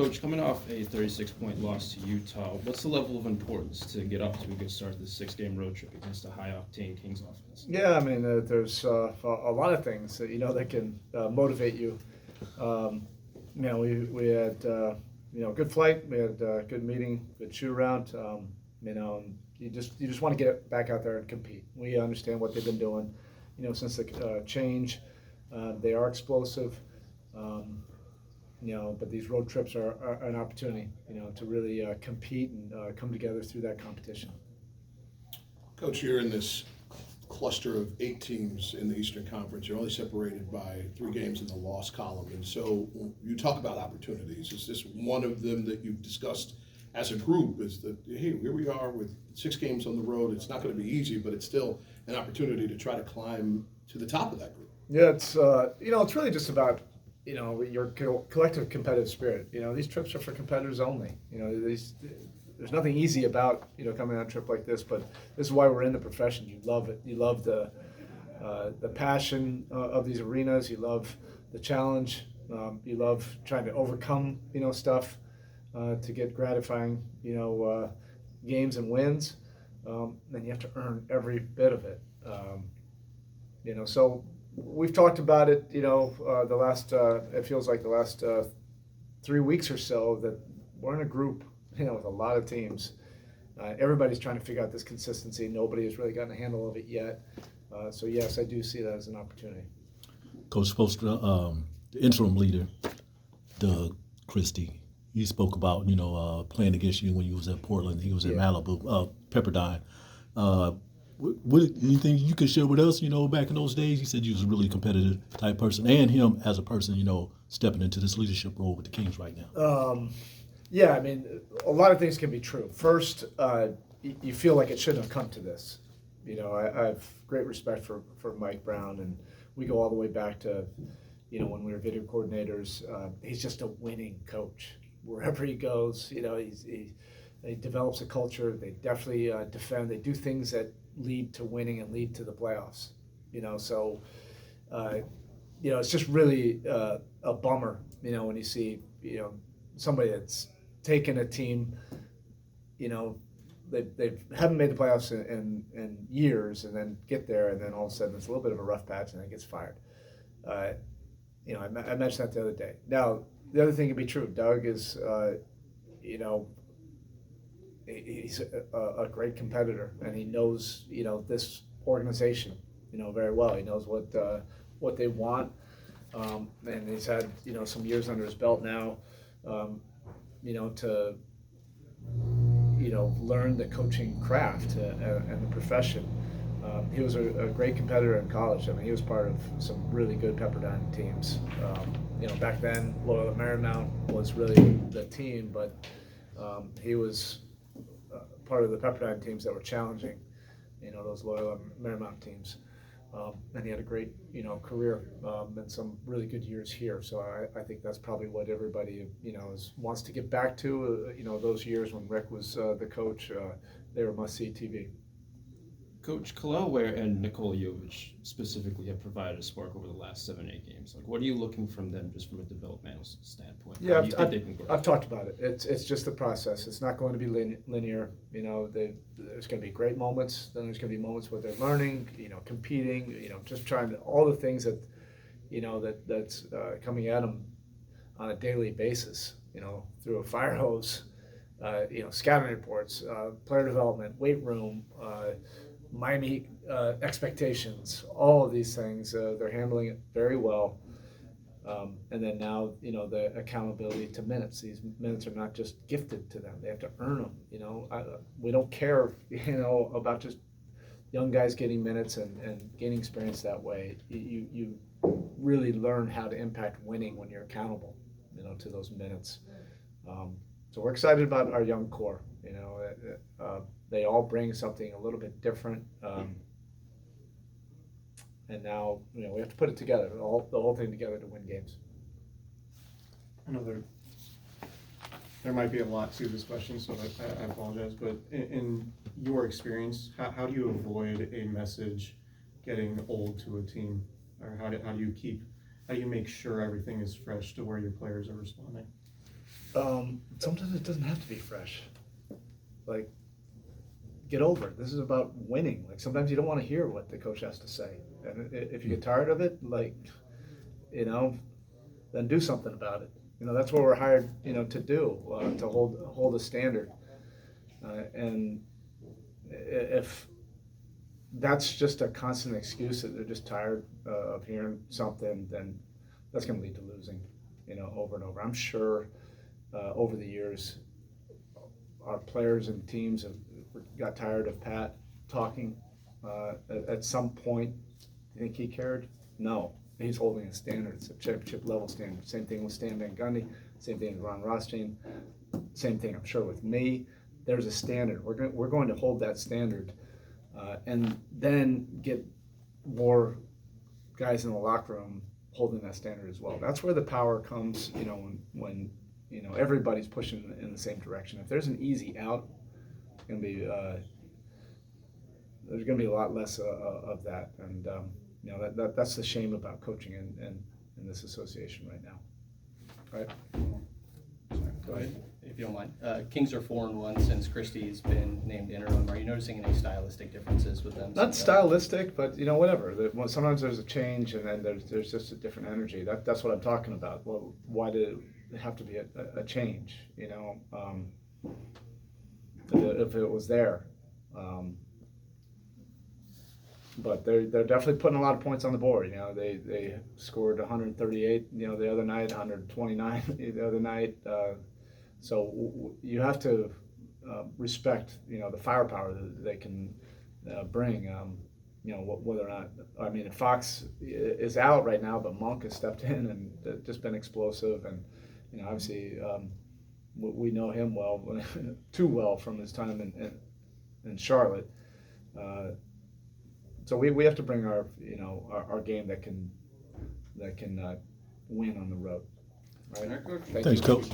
Coach, coming off a 36-point loss to Utah, what's the level of importance to get off to a good start to this 6-game road trip against a high-octane Kings offense? Yeah, I mean, there's a lot of things that that can motivate you. We had good flight, we had a good meeting, good shoot around. And you just want to get back out there and compete. We understand what they've been doing, since the change. They are explosive. But these road trips are an opportunity, to really compete and come together through that competition. Coach, you're in this cluster of 8 teams in the Eastern Conference. You're only separated by 3 games in the loss column. And so you talk about opportunities. Is this one of them that you've discussed as a group? Is that, hey, here we are with 6 games on the road. It's not going to be easy, but it's still an opportunity to try to climb to the top of that group. Yeah, it's really just about your collective competitive spirit. These trips are for competitors only. There's nothing easy about coming on a trip like this, but this is why we're in the profession. You love it. You love the passion of these arenas. You love the challenge. You love trying to overcome stuff to get gratifying games and wins. Then you have to earn every bit of it. So we've talked about it, the last, it feels like the last 3 weeks or so, that we're in a group, with a lot of teams. Everybody's trying to figure out this consistency. Nobody has really gotten a handle of it yet. So yes, I do see that as an opportunity. Coach Spoelstra, the interim leader, Doug Christie, he spoke about, playing against you when you was at Portland. He was at Malibu, Pepperdine. Anything you could share with us, back in those days? He said you was a really competitive type person, and him as a person, stepping into this leadership role with the Kings right now. Yeah, I mean, a lot of things can be true. First, you feel like it shouldn't have come to this. I have great respect for Mike Brown, and we go all the way back to, when we were video coordinators. He's just a winning coach. Wherever he goes, he develops a culture. They definitely defend. They do things that lead to winning and lead to the playoffs. It's just really a bummer, when you see, somebody that's taken a team, they haven't made the playoffs in years, and then get there, and then all of a sudden it's a little bit of a rough patch, and then gets fired. I mentioned that the other day. Now, the other thing could be true. Doug is, he's a great competitor, and he knows, this organization, very well. He knows what they want, and he's had, some years under his belt now, to, learn the coaching craft and the profession. He was a great competitor in college. I mean, he was part of some really good Pepperdine teams. Back then, Loyola Marymount was really the team, but he was part of the Pepperdine teams that were challenging, those Loyola Marymount teams. And he had a great, career and some really good years here. So I think that's probably what everybody, wants to get back to. Those years when Rick was the coach, they were must-see TV. Coach, Kalaware and Nikola Jovic specifically have provided a spark over the last 7-8 games. Like, what are you looking from them just from a developmental standpoint? Yeah, How do you think they can grow? I've talked about it. It's just the process. It's not going to be linear. There's going to be great moments. Then there's going to be moments where they're learning, competing, just trying to, all the things that, that's coming at them on a daily basis, through a fire hose, scouting reports, player development, weight room, Miami expectations, all of these things, they're handling it very well. And then now, the accountability to minutes. These minutes are not just gifted to them. They have to earn them, we don't care, about just young guys getting minutes and gaining experience that way. You really learn how to impact winning when you're accountable, to those minutes. So we're excited about our young core. They all bring something a little bit different, and now we have to put it together, the whole thing together to win games. I know there might be a lot to this question, so I apologize. But in your experience, how do you avoid a message getting old to a team, or how do you make sure everything is fresh to where your players are responding? Sometimes it doesn't have to be fresh. Like, get over it. This is about winning. Like, sometimes you don't want to hear what the coach has to say. And if you get tired of it, like, then do something about it. That's what we're hired, to do, to hold a standard. And if that's just a constant excuse that they're just tired of hearing something, then that's going to lead to losing, over and over. I'm sure over the years, our players and teams got tired of Pat talking. At some point, you think he cared? No. He's holding a standard. It's a championship level standard. Same thing with Stan Van Gundy. Same thing with Ron Rothstein. Same thing, I'm sure, with me. There's a standard. We're going to hold that standard, and then get more guys in the locker room holding that standard as well. That's where the power comes. When everybody's pushing in the same direction. If there's an easy out, it's going to be there's going to be a lot less of that, and that's the shame about coaching in this association right now. Right? Sorry, Go ahead, if you don't mind. Kings are 4-1 since Christie's been named interim. Are you noticing any stylistic differences with them? Not stylistic, but whatever. Sometimes there's a change, and then there's just a different energy. That's what I'm talking about. Well, why did it have to be a change? If it was there. But they're definitely putting a lot of points on the board. They scored 138. The other night, 129 the other night. So you have to respect the firepower that they can bring. Whether or not, if Fox is out right now, but Monk has stepped in and just been explosive, and obviously we know him well, too well from his time in Charlotte. So we have to bring our game that can win on the road. Right? Thanks, Coach.